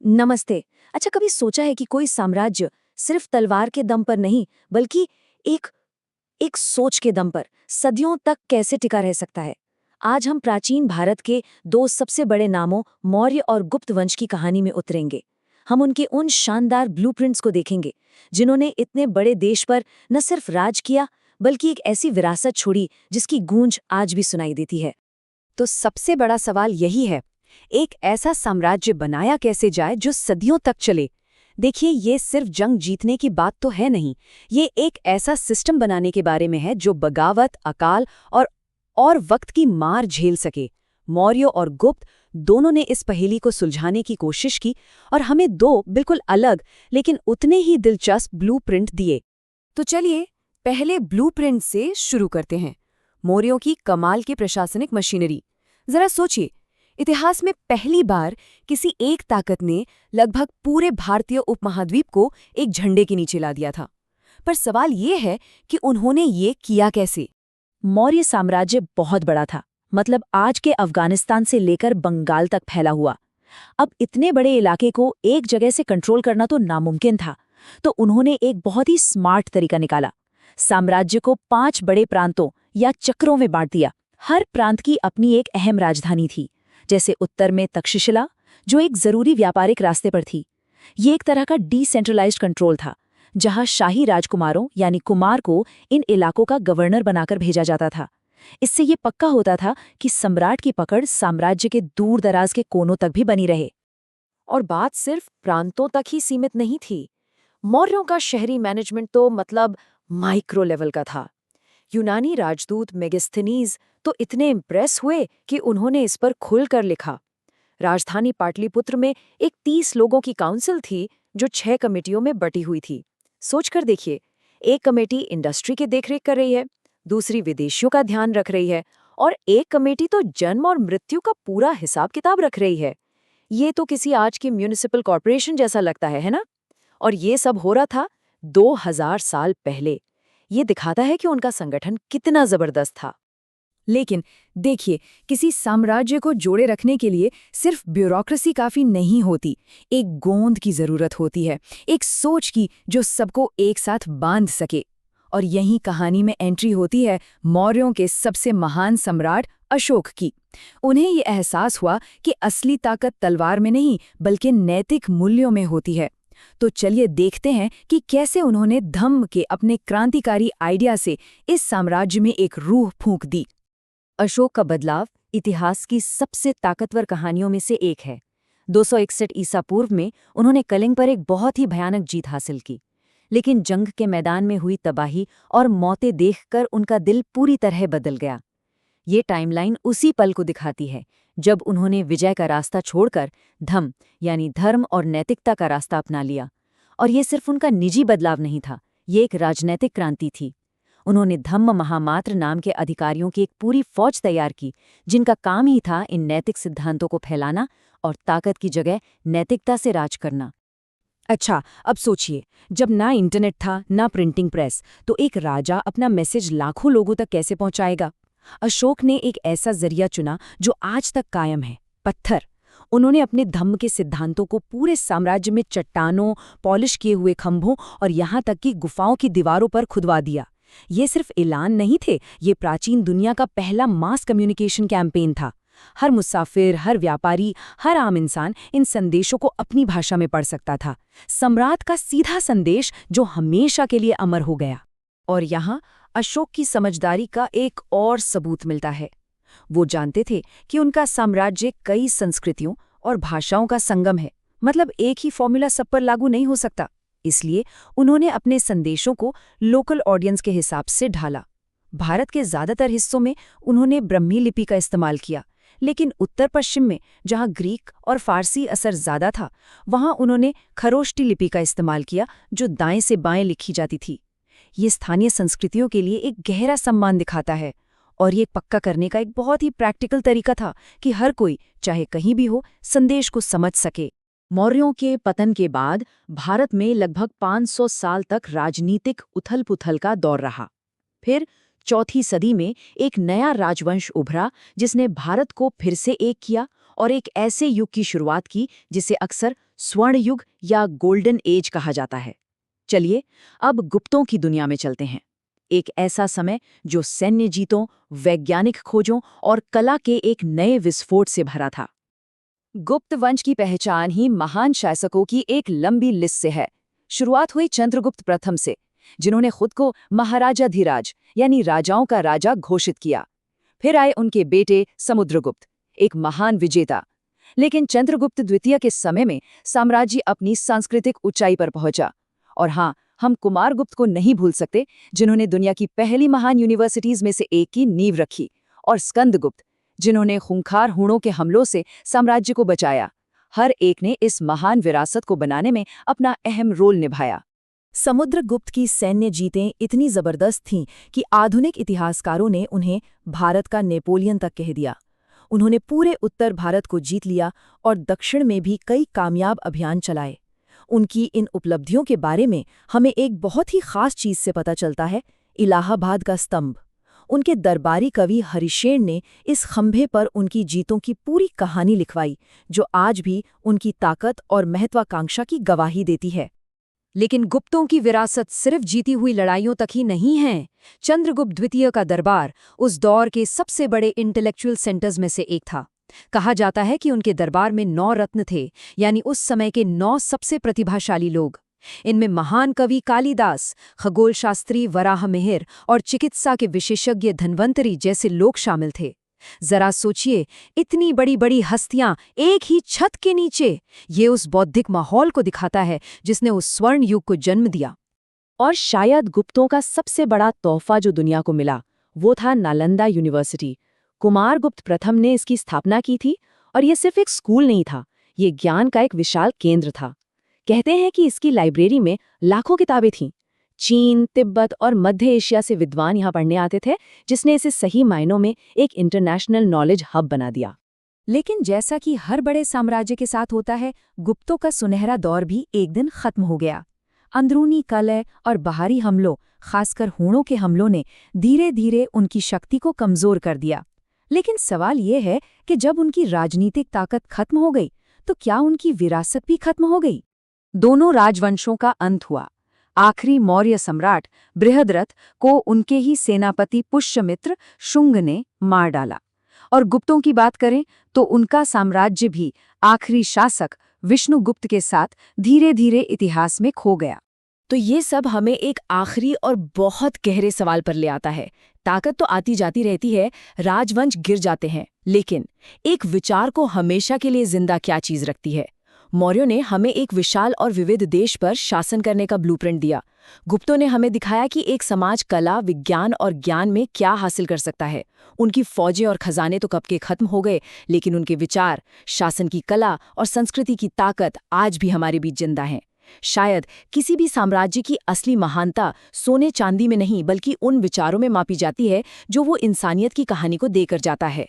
नमस्ते। अच्छा, कभी सोचा है कि कोई साम्राज्य सिर्फ तलवार के दम पर नहीं, बल्कि एक एक सोच के दम पर सदियों तक कैसे टिका रह सकता है? आज हम प्राचीन भारत के दो सबसे बड़े नामों मौर्य और गुप्त वंश की कहानी में उतरेंगे। हम उनके उन शानदार ब्लूप्रिंट्स को देखेंगे जिन्होंने इतने बड़े देश पर न सिर्फ राज किया, बल्कि एक ऐसी विरासत छोड़ी जिसकी गूंज आज भी सुनाई देती है। तो सबसे बड़ा सवाल यही है, एक ऐसा साम्राज्य बनाया कैसे जाए जो सदियों तक चले। देखिए, ये सिर्फ जंग जीतने की बात तो है नहीं, ये एक ऐसा सिस्टम बनाने के बारे में है जो बगावत, अकाल और वक्त की मार झेल सके। मौर्य और गुप्त दोनों ने इस पहेली को सुलझाने की कोशिश की और हमें दो बिल्कुल अलग लेकिन उतने ही दिलचस्प ब्लूप्रिंट दिए। तो चलिए पहले ब्लूप्रिंट से शुरू करते हैं। मौर्यों की कमाल की प्रशासनिक मशीनरी। जरा सोचिए, इतिहास में पहली बार किसी एक ताकत ने लगभग पूरे भारतीय उपमहाद्वीप को एक झंडे के नीचे ला दिया था। पर सवाल ये है कि उन्होंने ये किया कैसे। मौर्य साम्राज्य बहुत बड़ा था, मतलब आज के अफगानिस्तान से लेकर बंगाल तक फैला हुआ। अब इतने बड़े इलाके को एक जगह से कंट्रोल करना तो नामुमकिन था, तो उन्होंने एक बहुत ही स्मार्ट तरीका निकाला। साम्राज्य को 5 बड़े प्रांतों या चक्रों में बांट दिया। हर प्रांत की अपनी एक अहम राजधानी थी। जैसे उत्तर में तक्षशिला, जो एक जरूरी व्यापारिक रास्ते पर थी। ये एक तरह का डिसेंट्रलाइज्ड कंट्रोल था, जहां शाही राजकुमारों यानी कुमार को इन इलाकों का गवर्नर बनाकर भेजा जाता था। इससे ये पक्का होता था कि सम्राट की पकड़ साम्राज्य के दूर दराज के कोनों तक भी बनी रहे। और बात सिर्फ प्रांतों तक ही सीमित नहीं थी। मौर्यों का शहरी मैनेजमेंट तो मतलब माइक्रो लेवल का था। यूनानी राजदूत मेगिस्थनीज तो इतने इम्प्रेस हुए कि उन्होंने इस पर खुलकर लिखा। राजधानी पाटलिपुत्र में एक 30 लोगों की काउंसिल थी जो 6 कमेटियों में बटी हुई थी। सोचकर देखिए, एक कमेटी इंडस्ट्री की देखरेख कर रही है, दूसरी विदेशियों का ध्यान रख रही है और एक कमेटी तो जन्म और मृत्यु का पूरा हिसाब किताब रख रही है। ये तो किसी आज की म्यूनिसिपल कॉर्पोरेशन जैसा लगता है ना? और ये सब हो रहा था 2000 साल पहले। ये दिखाता है कि उनका संगठन कितना जबरदस्त था। लेकिन देखिए, किसी साम्राज्य को जोड़े रखने के लिए सिर्फ ब्यूरोक्रेसी काफी नहीं होती। एक गोंद की जरूरत होती है, एक सोच की जो सबको एक साथ बांध सके। और यही कहानी में एंट्री होती है मौर्यों के सबसे महान सम्राट अशोक की। उन्हें ये एहसास हुआ कि असली ताकत तलवार में नहीं, बल्कि नैतिक मूल्यों में होती है। तो चलिए देखते हैं कि कैसे उन्होंने धम्म के अपने क्रांतिकारी आइडिया से इस साम्राज्य में एक रूह फूंक दी। अशोक का बदलाव इतिहास की सबसे ताकतवर कहानियों में से एक है। 261 ईसा पूर्व में उन्होंने कलिंग पर एक बहुत ही भयानक जीत हासिल की, लेकिन जंग के मैदान में हुई तबाही और मौतें देखकर उनका दिल पूरी तरह बदल गया। ये टाइमलाइन उसी पल को दिखाती है जब उन्होंने विजय का रास्ता छोड़कर धम्म यानी धर्म और नैतिकता का रास्ता अपना लिया। और ये सिर्फ उनका निजी बदलाव नहीं था, ये एक राजनैतिक क्रांति थी। उन्होंने धम्म महामात्र नाम के अधिकारियों की एक पूरी फौज तैयार की, जिनका काम ही था इन नैतिक सिद्धांतों को फैलाना और ताकत की जगह नैतिकता से राज करना। अच्छा, अब सोचिए, जब ना इंटरनेट था ना प्रिंटिंग प्रेस, तो एक राजा अपना मैसेज लाखों लोगों तक कैसे पहुंचाएगा। अशोक ने एक ऐसा जरिया चुना जो आज तक कायम है, पत्थर। उन्होंने अपने धम्म के सिद्धांतों को पूरे साम्राज्य में चट्टानों, पॉलिश किए हुए खंभों और यहाँ तक कि गुफाओं की दीवारों पर खुदवा दिया। ये सिर्फ ऐलान नहीं थे, ये प्राचीन दुनिया का पहला मास कम्युनिकेशन कैंपेन था। हर मुसाफिर, हर व्यापारी, हर आम इंसान इन संदेशों को अपनी भाषा में पढ़ सकता था। सम्राट का सीधा संदेश जो हमेशा के लिए अमर हो गया। और यहाँ अशोक की समझदारी का एक और सबूत मिलता है। वो जानते थे कि उनका साम्राज्य कई संस्कृतियों और भाषाओं का संगम है, मतलब एक ही फॉर्मूला सब पर लागू नहीं हो सकता। इसलिए उन्होंने अपने संदेशों को लोकल ऑडियंस के हिसाब से ढाला। भारत के ज्यादातर हिस्सों में उन्होंने ब्रह्मी लिपि का इस्तेमाल किया, लेकिन उत्तर पश्चिम में जहां ग्रीक और फारसी असर ज्यादा था, वहां उन्होंने खरोष्टी लिपि का इस्तेमाल किया, जो दाएं से बाएं लिखी जाती थी। ये स्थानीय संस्कृतियों के लिए एक गहरा सम्मान दिखाता है और ये पक्का करने का एक बहुत ही प्रैक्टिकल तरीका था कि हर कोई, चाहे कहीं भी हो, संदेश को समझ सके। मौर्यों के पतन के बाद भारत में लगभग 500 साल तक राजनीतिक उथल-पुथल का दौर रहा। फिर चौथी सदी में एक नया राजवंश उभरा जिसने भारत को फिर से एक किया और एक ऐसे युग की शुरुआत की जिसे अक्सर स्वर्ण युग या गोल्डन एज कहा जाता है। चलिए अब गुप्तों की दुनिया में चलते हैं। एक ऐसा समय जो सैन्य जीतों, वैज्ञानिक खोजों और कला के एक नए विस्फोट से भरा था। गुप्त वंश की पहचान ही महान शासकों की एक लंबी लिस्ट से है। शुरुआत हुई चंद्रगुप्त प्रथम से, जिन्होंने खुद को महाराजाधिराज यानी राजाओं का राजा घोषित किया। फिर आए उनके बेटे समुद्रगुप्त, एक महान विजेता। लेकिन चंद्रगुप्त द्वितीय के समय में साम्राज्य अपनी सांस्कृतिक ऊंचाई पर पहुंचा। और हाँ, हम कुमारगुप्त को नहीं भूल सकते, जिन्होंने दुनिया की पहली महान यूनिवर्सिटीज में से एक की नींव रखी, और स्कंदगुप्त, जिन्होंने खूंखार हूणों के हमलों से साम्राज्य को बचाया। हर एक ने इस महान विरासत को बनाने में अपना अहम रोल निभाया। समुद्रगुप्त की सैन्य जीतें इतनी जबरदस्त थीं कि आधुनिक इतिहासकारों ने उन्हें भारत का नेपोलियन तक कह दिया। उन्होंने पूरे उत्तर भारत को जीत लिया और दक्षिण में भी कई कामयाब अभियान चलाए। उनकी इन उपलब्धियों के बारे में हमें एक बहुत ही खास चीज से पता चलता है, इलाहाबाद का स्तंभ। उनके दरबारी कवि हरिशेन ने इस खंभे पर उनकी जीतों की पूरी कहानी लिखवाई, जो आज भी उनकी ताकत और महत्वाकांक्षा की गवाही देती है। लेकिन गुप्तों की विरासत सिर्फ जीती हुई लड़ाइयों तक ही नहीं है। चंद्रगुप्त द्वितीय का दरबार उस दौर के सबसे बड़े इंटेलेक्चुअल सेंटर्स में से एक था। कहा जाता है कि उनके दरबार में 9 रत्न थे, यानी उस समय के 9 सबसे प्रतिभाशाली लोग। इनमें महान कवि कालिदास, खगोल शास्त्री वराहमिहिर और चिकित्सा के विशेषज्ञ धन्वंतरी जैसे लोग शामिल थे। जरा सोचिए, इतनी बड़ी बड़ी हस्तियां एक ही छत के नीचे। ये उस बौद्धिक माहौल को दिखाता है जिसने उस स्वर्ण युग को जन्म दिया। और शायद गुप्तों का सबसे बड़ा तोहफा जो दुनिया को मिला, वो था नालंदा यूनिवर्सिटी। कुमारगुप्त प्रथम ने इसकी स्थापना की थी, और ये सिर्फ एक स्कूल नहीं था, ये ज्ञान का एक विशाल केंद्र था। कहते हैं कि इसकी लाइब्रेरी में लाखों किताबें थीं। चीन, तिब्बत और मध्य एशिया से विद्वान यहाँ पढ़ने आते थे, जिसने इसे सही मायनों में एक इंटरनेशनल नॉलेज हब बना दिया। लेकिन जैसा कि हर बड़े साम्राज्य के साथ होता है, गुप्तों का सुनहरा दौर भी एक दिन खत्म हो गया। अंदरूनी कलह और बाहरी हमलों, खासकर हूणों के हमलों ने धीरे धीरे उनकी शक्ति को कमजोर कर दिया। लेकिन सवाल ये है कि जब उनकी राजनीतिक ताकत खत्म हो गई, तो क्या उनकी विरासत भी खत्म हो गई? दोनों राजवंशों का अंत हुआ। आखिरी मौर्य सम्राट बृहद्रथ को उनके ही सेनापति पुष्यमित्र शुंग ने मार डाला। और गुप्तों की बात करें तो उनका साम्राज्य भी आखिरी शासक विष्णुगुप्त के साथ धीरे धीरे इतिहास में खो गया। तो ये सब हमें एक आखिरी और बहुत गहरे सवाल पर ले आता है। ताकत तो आती जाती रहती है, राजवंश गिर जाते हैं, लेकिन एक विचार को हमेशा के लिए जिंदा क्या चीज रखती है? मौर्यों ने हमें एक विशाल और विविध देश पर शासन करने का ब्लूप्रिंट दिया। गुप्तों ने हमें दिखाया कि एक समाज कला, विज्ञान और ज्ञान में क्या हासिल कर सकता है। उनकी फौजें और खजाने तो कब के खत्म हो गए, लेकिन उनके विचार, शासन की कला और संस्कृति की ताकत आज भी हमारे बीच जिंदा हैं। शायद किसी भी साम्राज्य की असली महानता सोने चांदी में नहीं, बल्कि उन विचारों में मापी जाती है जो वो इंसानियत की कहानी को देकर जाता है।